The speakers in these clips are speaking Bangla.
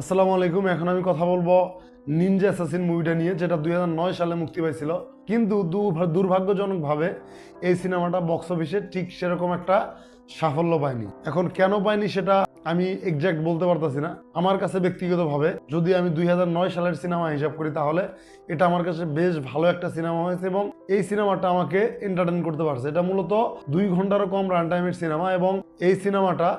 আসসালামু আলাইকুম। এখন আমি কথা বলবো নিনজা অ্যাসাসিন মুভিটা নিয়ে, যেটা 2009 সালে মুক্তি পাইছিল। কিন্তু দুর্ভাগ্যজনকভাবে এই সিনেমাটা বক্স অফিসে ঠিক সেরকম একটা সাফল্য পায়নি। এখন কেন পায়নি সেটা আমি এক্সাক্ট বলতে পারতেছি না। আমার কাছে ব্যক্তিগতভাবে যদি আমি 2009 সালের সিনেমা হিসাব করি, তাহলে এটা আমার কাছে বেশ ভালো একটা সিনেমা হয়েছে এবং এই সিনেমাটা আমাকে এন্টারটেইন করতে পারছে। এটা মূলত 2 ঘন্টারও কম রান টাইমের সিনেমা এবং এই সিনেমাটা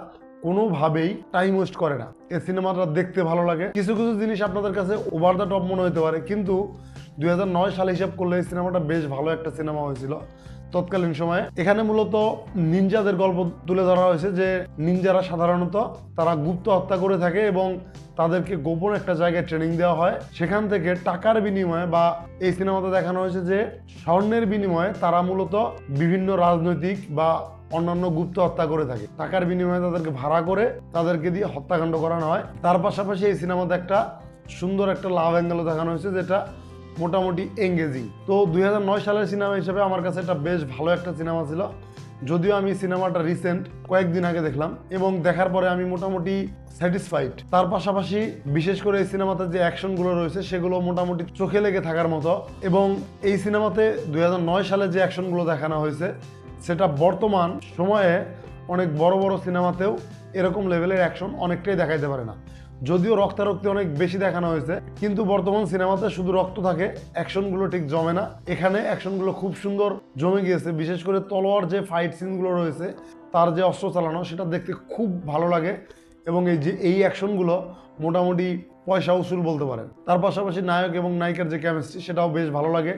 কোনোভাবেই টাইম ওয়েস্ট করে না। এই সিনেমাটা দেখতে ভালো লাগে। কিছু কিছু জিনিস আপনাদের কাছে ওভার দ্য টপ মনে হতে পারে, কিন্তু 2009 সালে হিসাব করলে এই সিনেমাটা বেশ ভালো একটা সিনেমা হয়েছিল তৎকালীন সময়ে। এখানে মূলত নিনজাদের গল্প তুলে ধরা হয়েছে, যে নিনজারা সাধারণত তারা গুপ্ত হত্যা করে থাকে এবং তাদেরকে গোপন একটা জায়গায় ট্রেনিং দেওয়া হয়। সেখান থেকে টাকার বিনিময়ে, বা এই সিনেমাতে দেখানো হয়েছে যে স্বর্ণের বিনিময়ে তারা মূলত বিভিন্ন রাজনৈতিক বা অন্যান্য গুপ্ত হত্যা করে থাকে। টাকার বিনিময়ে তাদেরকে ভাড়া করে তাদেরকে দিয়ে হত্যাকাণ্ড করানো হয়। তার পাশাপাশি এই সিনেমাতে একটা সুন্দর একটা লাভ অ্যাঙ্গেলও দেখানো হয়েছে, যেটা মোটামুটি এঙ্গেজিং। তো 2009 সালের সিনেমা হিসেবে আমার কাছে এটা বেশ ভালো একটা সিনেমা ছিল। যদিও আমি সিনেমাটা রিসেন্ট কয়েকদিন আগে দেখলাম এবং দেখার পরে আমি মোটামুটি স্যাটিসফাইড। তার পাশাপাশি বিশেষ করে এই সিনেমাতে যে অ্যাকশনগুলো রয়েছে সেগুলো মোটামুটি চোখে লেগে থাকার মতো। এবং এই সিনেমাতে 2009 সালে যে অ্যাকশনগুলো দেখানো হয়েছে সেটা বর্তমান সময়ে অনেক বড় বড় সিনেমাতেও এরকম লেভেলের অ্যাকশন অনেকটাই দেখাইতে পারে না। যদিও রক্তারক্তি অনেক বেশি দেখানো হয়েছে, কিন্তু বর্তমান সিনেমাতে শুধু রক্ত থাকে, অ্যাকশনগুলো ঠিক জমে না। এখানে অ্যাকশনগুলো খুব সুন্দর জমে গিয়েছে। বিশেষ করে তলোয়ার যে ফাইট সিনগুলো রয়েছে, তার যে অস্ত্র চালানো, সেটা দেখতে খুব ভালো লাগে এবং এই অ্যাকশনগুলো মোটামুটি পয়সা উসুল বলতে পারেন। তার পাশাপাশি নায়ক এবং নায়িকার যে কেমিস্ট্রি, সেটাও বেশ ভালো লাগে।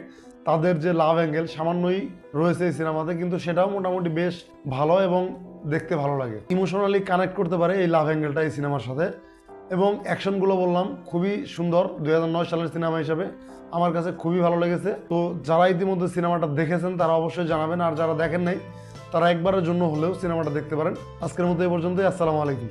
তাদের যে লাভ অ্যাঙ্গেল সামান্যই রয়েছে এই সিনেমাতে, কিন্তু সেটাও মোটামুটি বেশ ভালো এবং দেখতে ভালো লাগে। ইমোশনালি কানেক্ট করতে পারে এই লাভ অ্যাঙ্গেলটা এই সিনেমার সাথে। এবং অ্যাকশনগুলো বললাম খুবই সুন্দর। 2009 সালের সিনেমা হিসাবে আমার কাছে খুবই ভালো লেগেছে। তো যারা ইতিমধ্যে সিনেমাটা দেখেছেন তারা অবশ্যই জানাবেন, আর যারা দেখেন নাই তারা একবারের জন্য হলেও সিনেমাটা দেখতে পারেন। আজকের মতো এই পর্যন্তই। আসসালামু আলাইকুম।